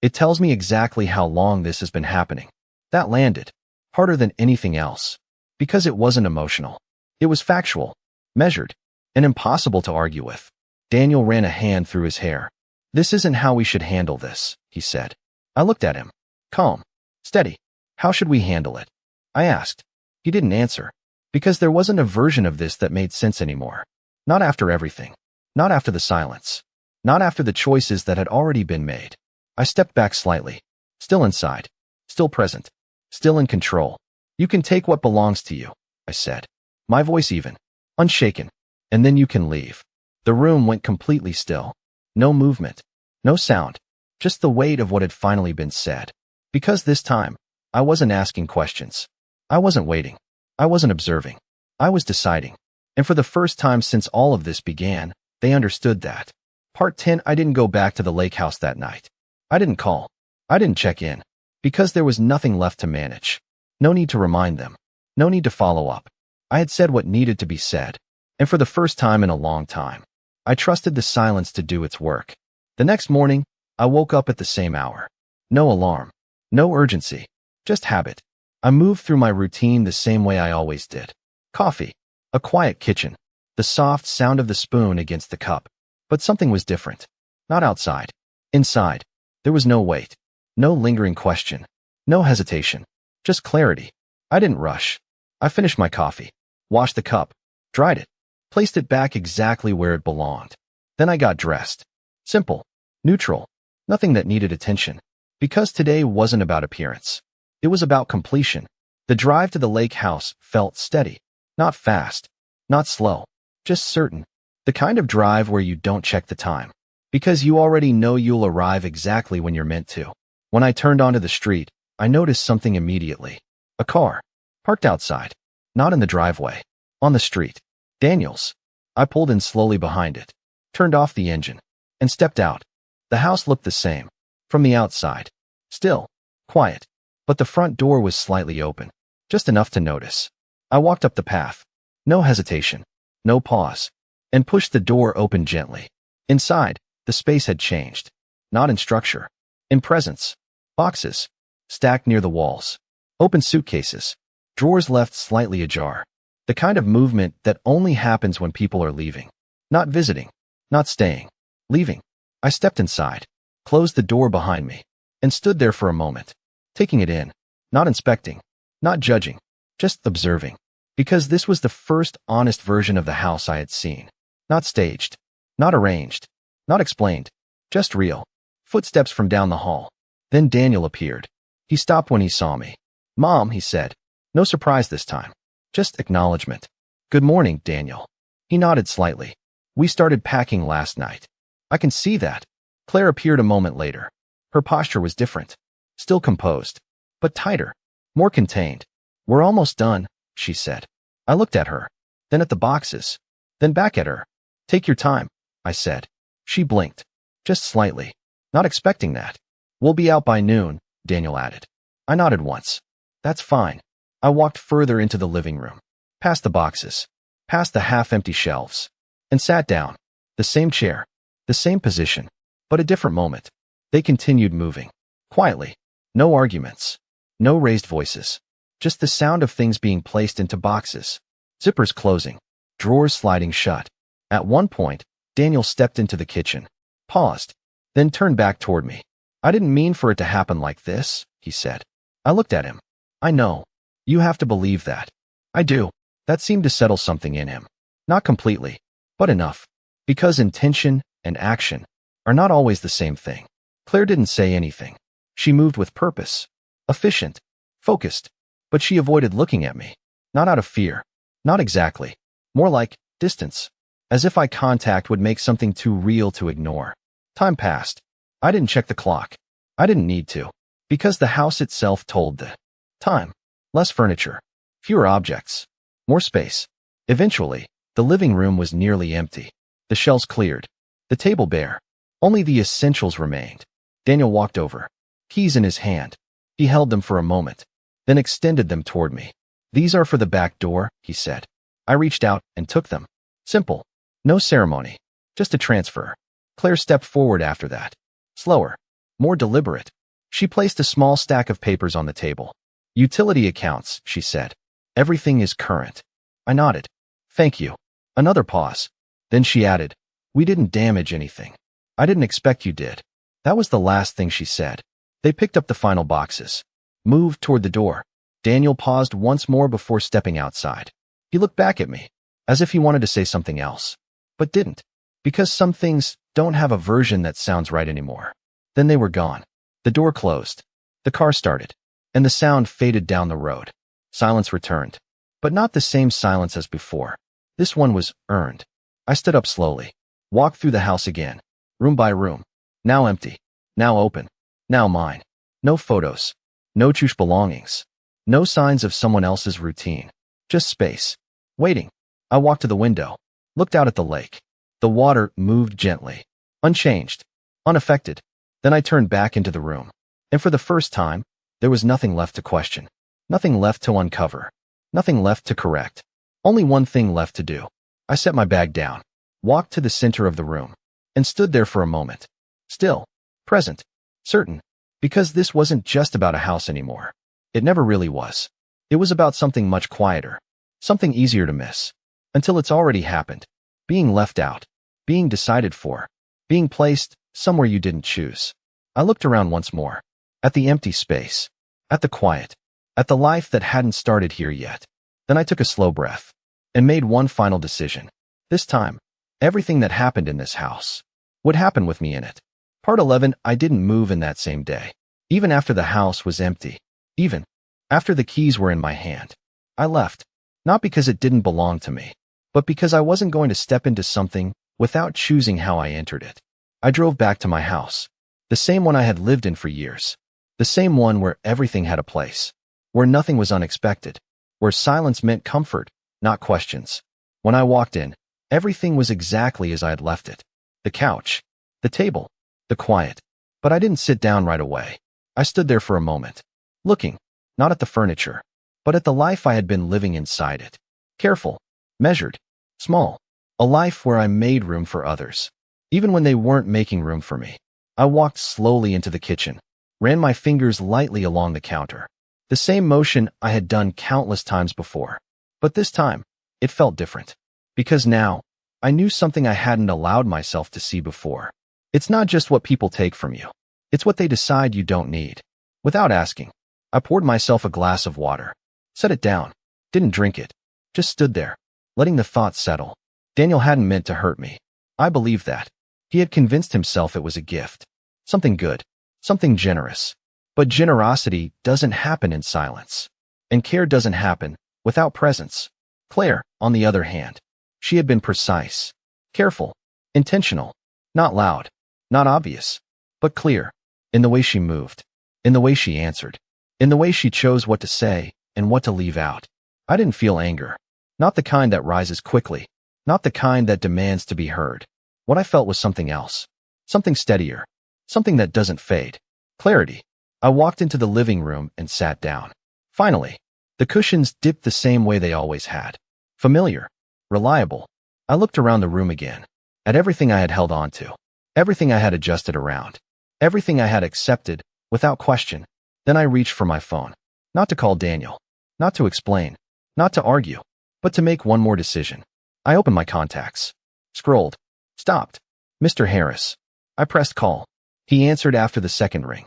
It tells me exactly how long this has been happening. That landed. Harder than anything else. Because it wasn't emotional. It was factual, measured, and impossible to argue with. Daniel ran a hand through his hair. This isn't how we should handle this, he said. I looked at him. Calm. Steady. How should we handle it? I asked. He didn't answer. Because there wasn't a version of this that made sense anymore. Not after everything. Not after the silence. Not after the choices that had already been made. I stepped back slightly. Still inside. Still present. Still in control. You can take what belongs to you, I said. My voice even. Unshaken. And then you can leave. The room went completely still. No movement. No sound. Just the weight of what had finally been said. Because this time, I wasn't asking questions. I wasn't waiting. I wasn't observing. I was deciding. And for the first time since all of this began, they understood that. Part 10. I didn't go back to the lake house that night. I didn't call. I didn't check in. Because there was nothing left to manage. No need to remind them. No need to follow up. I had said what needed to be said. And for the first time in a long time, I trusted the silence to do its work. The next morning, I woke up at the same hour. No alarm. No urgency. Just habit. I moved through my routine the same way I always did. Coffee. A quiet kitchen. The soft sound of the spoon against the cup. But something was different. Not outside. Inside. There was no wait. No lingering question. No hesitation. Just clarity. I didn't rush. I finished my coffee. Washed the cup. Dried it. Placed it back exactly where it belonged. Then I got dressed. Simple. Neutral. Nothing that needed attention. Because today wasn't about appearance. It was about completion. The drive to the lake house felt steady. Not fast. Not slow. Just certain. The kind of drive where you don't check the time. Because you already know you'll arrive exactly when you're meant to. When I turned onto the street, I noticed something immediately. A car. Parked outside. Not in the driveway. On the street. Daniel's. I pulled in slowly behind it. Turned off the engine. And stepped out. The house looked the same. From the outside. Still. Quiet. But the front door was slightly open. Just enough to notice. I walked up the path. No hesitation. No pause. And pushed the door open gently. Inside, the space had changed. Not in structure. In presence. Boxes. Stacked near the walls. Open suitcases. Drawers left slightly ajar. The kind of movement that only happens when people are leaving. Not visiting. Not staying. Leaving. I stepped inside. Closed the door behind me. And stood there for a moment. Taking it in. Not inspecting. Not judging. Just observing. Because this was the first honest version of the house I had seen. Not staged. Not arranged. Not explained. Just real. Footsteps from down the hall. Then Daniel appeared. He stopped when he saw me. Mom, he said. No surprise this time. Just acknowledgement. Good morning, Daniel. He nodded slightly. We started packing last night. I can see that. Claire appeared a moment later. Her posture was different. Still composed. But tighter. More contained. We're almost done, she said. I looked at her. Then at the boxes. Then back at her. Take your time, I said. She blinked. Just slightly. Not expecting that. We'll be out by noon, Daniel added. I nodded once. That's fine. I walked further into the living room. Past the boxes. Past the half-empty shelves. And sat down. The same chair. The same position. But a different moment. They continued moving. Quietly. No arguments. No raised voices. Just the sound of things being placed into boxes. Zippers closing. Drawers sliding shut. At one point, Daniel stepped into the kitchen. Paused. Then turned back toward me. I didn't mean for it to happen like this, he said. I looked at him. I know. You have to believe that. I do. That seemed to settle something in him. Not completely, but enough. Because intention and action are not always the same thing. Claire didn't say anything. She moved with purpose. Efficient. Focused. But she avoided looking at me. Not out of fear. Not exactly. More like distance. As if eye contact would make something too real to ignore. Time passed. I didn't check the clock. I didn't need to. Because the house itself told the time. Less furniture. Fewer objects. More space. Eventually, the living room was nearly empty. The shelves cleared. The table bare. Only the essentials remained. Daniel walked over. Keys in his hand. He held them for a moment, then extended them toward me. "These are for the back door," he said. I reached out and took them. Simple. No ceremony. Just a transfer. Claire stepped forward after that. Slower. More deliberate. She placed a small stack of papers on the table. "Utility accounts," she said. "Everything is current." I nodded. "Thank you." Another pause. Then she added, "We didn't damage anything." "I didn't expect you did." That was the last thing she said. They picked up the final boxes. Moved toward the door. Daniel paused once more before stepping outside. He looked back at me, as if he wanted to say something else, but didn't, because some things don't have a version that sounds right anymore. Then they were gone. The door closed. The car started, and the sound faded down the road. Silence returned, but not the same silence as before. This one was earned. I stood up slowly, walked through the house again, room by room, now empty, now open, now mine. No photos, no church belongings, no signs of someone else's routine, just space, waiting. I walked to the window, looked out at the lake. The water moved gently, unchanged, unaffected. Then I turned back into the room, and for the first time, there was nothing left to question, nothing left to uncover, nothing left to correct. Only one thing left to do. I set my bag down, walked to the center of the room, and stood there for a moment. Still, present, certain, because this wasn't just about a house anymore. It never really was. It was about something much quieter, something easier to miss, until it's already happened. Being left out, being decided for, being placed somewhere you didn't choose. I looked around once more, at the empty space, at the quiet, at the life that hadn't started here yet. Then I took a slow breath and made one final decision. This time, everything that happened in this house would happen with me in it. Part 11. I didn't move in that same day. Even after the house was empty, even after the keys were in my hand, I left, not because it didn't belong to me, but because I wasn't going to step into something without choosing how I entered it. I drove back to my house, the same one I had lived in for years, the same one where everything had a place, where nothing was unexpected, where silence meant comfort, not questions. When I walked in, everything was exactly as I had left it. The couch, the table, the quiet. But I didn't sit down right away. I stood there for a moment, looking, not at the furniture, but at the life I had been living inside it. Careful, measured, small. A life where I made room for others, even when they weren't making room for me. I walked slowly into the kitchen, ran my fingers lightly along the counter. The same motion I had done countless times before. But this time, it felt different. Because now, I knew something I hadn't allowed myself to see before. It's not just what people take from you. It's what they decide you don't need. Without asking, I poured myself a glass of water, set it down, didn't drink it, just stood there, letting the thoughts settle. Daniel hadn't meant to hurt me. I believed that. He had convinced himself it was a gift. Something good, something generous. But generosity doesn't happen in silence. And care doesn't happen without presence. Claire, on the other hand, she had been precise, careful, intentional, not loud, not obvious, but clear, in the way she moved, in the way she answered, in the way she chose what to say and what to leave out. I didn't feel anger, not the kind that rises quickly, not the kind that demands to be heard. What I felt was something else, something steadier, something that doesn't fade. Clarity. I walked into the living room and sat down. Finally, the cushions dipped the same way they always had. Familiar, reliable. I looked around the room again, at everything I had held on to, everything I had adjusted around, everything I had accepted without question. Then I reached for my phone, not to call Daniel, not to explain, not to argue, but to make one more decision. I opened my contacts, scrolled, stopped. Mr. Harris. I pressed call. He answered after the second ring.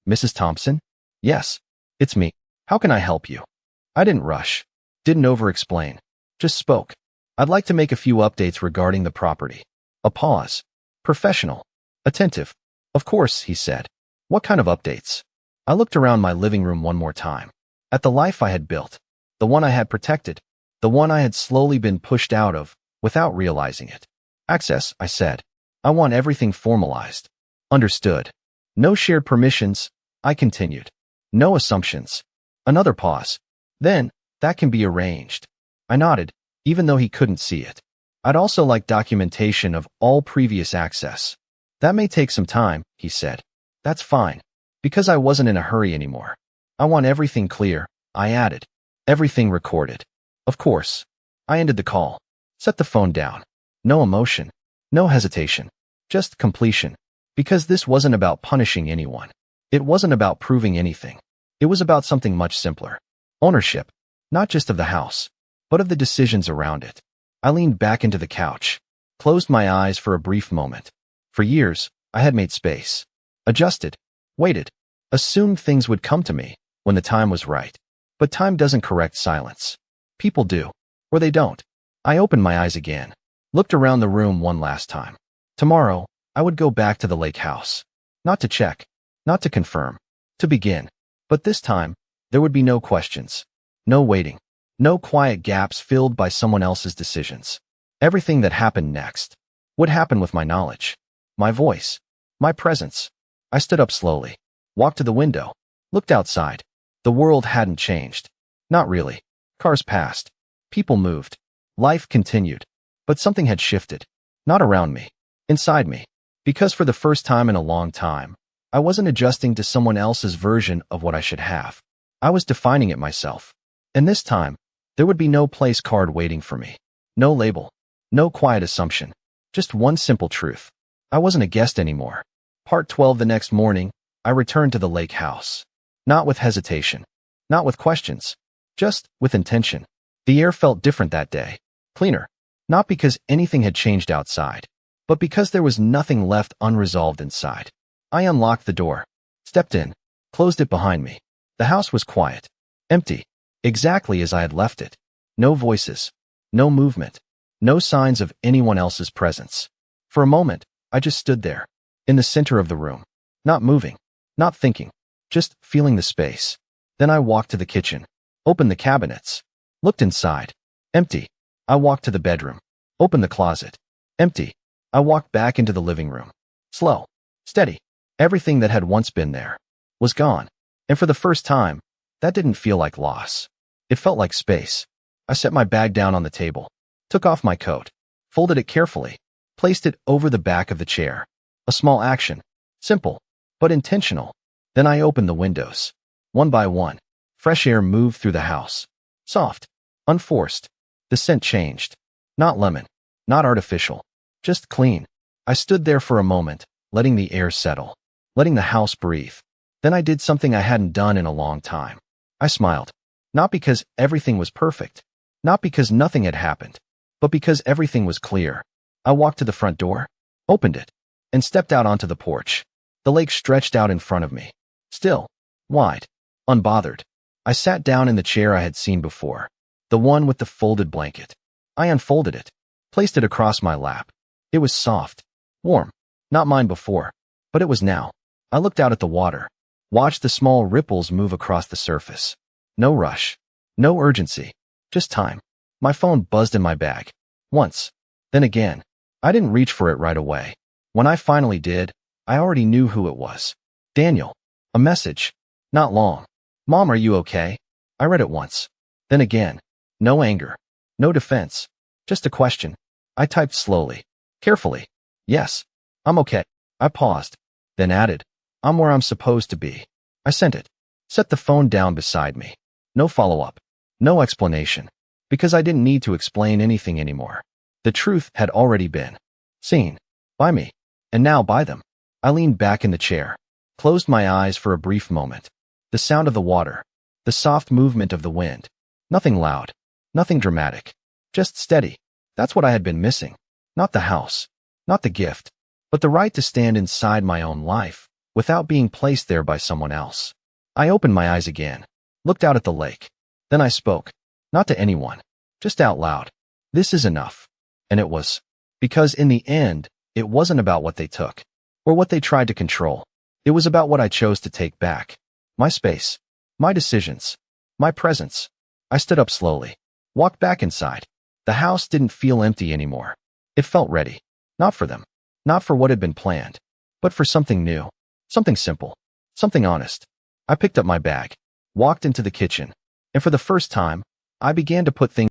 Mrs. Thompson? Yes, it's me. How can I help you? I didn't rush, didn't over-explain, just spoke. I'd like to make a few updates regarding the property. A pause. Professional. Attentive. Of course, he said. What kind of updates? I looked around my living room one more time, at the life I had built, the one I had protected, the one I had slowly been pushed out of without realizing it. Access, I said. I want everything formalized. Understood. No shared permissions, I continued. No assumptions. Another pause. Then, that can be arranged. I nodded, even though he couldn't see it. I'd also like documentation of all previous access. That may take some time, he said. That's fine. Because I wasn't in a hurry anymore. I want everything clear, I added. Everything recorded. Of course. I ended the call. Set the phone down. No emotion. No hesitation. Just completion. Because this wasn't about punishing anyone. It wasn't about proving anything. It was about something much simpler. Ownership. Not just of the house, but of the decisions around it. I leaned back into the couch. Closed my eyes for a brief moment. For years, I had made space. Adjusted. Waited. Assumed things would come to me when the time was right. But time doesn't correct silence. People do. Or they don't. I opened my eyes again. Looked around the room one last time. Tomorrow, I would go back to the lake house. Not to check. Not to confirm. To begin. But this time, there would be no questions. No waiting. No quiet gaps filled by someone else's decisions. Everything that happened next would happen with my knowledge. My voice. My presence. I stood up slowly. Walked to the window. Looked outside. The world hadn't changed. Not really. Cars passed. People moved. Life continued. But something had shifted. Not around me. Inside me. Because for the first time in a long time, I wasn't adjusting to someone else's version of what I should have. I was defining it myself. And this time, there would be no place card waiting for me. No label. No quiet assumption. Just one simple truth. I wasn't a guest anymore. Part 12. The next morning, I returned to the lake house. Not with hesitation. Not with questions. Just with intention. The air felt different that day. Cleaner. Not because anything had changed outside, but because there was nothing left unresolved inside. I unlocked the door. Stepped in. Closed it behind me. The house was quiet. Empty. Exactly as I had left it. No voices. No movement. No signs of anyone else's presence. For a moment, I just stood there. In the center of the room. Not moving. Not thinking. Just feeling the space. Then I walked to the kitchen. Opened the cabinets. Looked inside. Empty. I walked to the bedroom. Opened the closet. Empty. I walked back into the living room. Slow. Steady. Everything that had once been there was gone. And for the first time, that didn't feel like loss. It felt like space. I set my bag down on the table. Took off my coat. Folded it carefully. Placed it over the back of the chair. A small action. Simple, but intentional. Then I opened the windows. One by one. Fresh air moved through the house. Soft. Unforced. The scent changed. Not lemon. Not artificial. Just clean. I stood there for a moment, letting the air settle. Letting the house breathe. Then I did something I hadn't done in a long time. I smiled. Not because everything was perfect. Not because nothing had happened. But because everything was clear. I walked to the front door. Opened it. And stepped out onto the porch. The lake stretched out in front of me. Still. Wide. Unbothered. I sat down in the chair I had seen before. The one with the folded blanket. I unfolded it. Placed it across my lap. It was soft. Warm. Not mine before. But it was now. I looked out at the water. Watched the small ripples move across the surface. No rush. No urgency. Just time. My phone buzzed in my bag. Once. Then again. I didn't reach for it right away. When I finally did, I already knew who it was. Daniel. A message. Not long. Mom, are you okay? I read it once. Then again. No anger. No defense. Just a question. I typed slowly. Carefully. Yes. I'm okay. I paused. Then added. I'm where I'm supposed to be. I sent it. Set the phone down beside me. No follow-up. No explanation. Because I didn't need to explain anything anymore. The truth had already been seen. By me. And now by them. I leaned back in the chair. Closed my eyes for a brief moment. The sound of the water. The soft movement of the wind. Nothing loud. Nothing dramatic. Just steady. That's what I had been missing. Not the house. Not the gift. But the right to stand inside my own life, without being placed there by someone else. I opened my eyes again. Looked out at the lake. Then I spoke. Not to anyone. Just out loud. This is enough. And it was. Because in the end, it wasn't about what they took. Or what they tried to control. It was about what I chose to take back. My space. My decisions. My presence. I stood up slowly. Walked back inside. The house didn't feel empty anymore. It felt ready. Not for them. Not for what had been planned. But for something new. Something simple. Something honest. I picked up my bag. Walked into the kitchen. And for the first time, I began to put things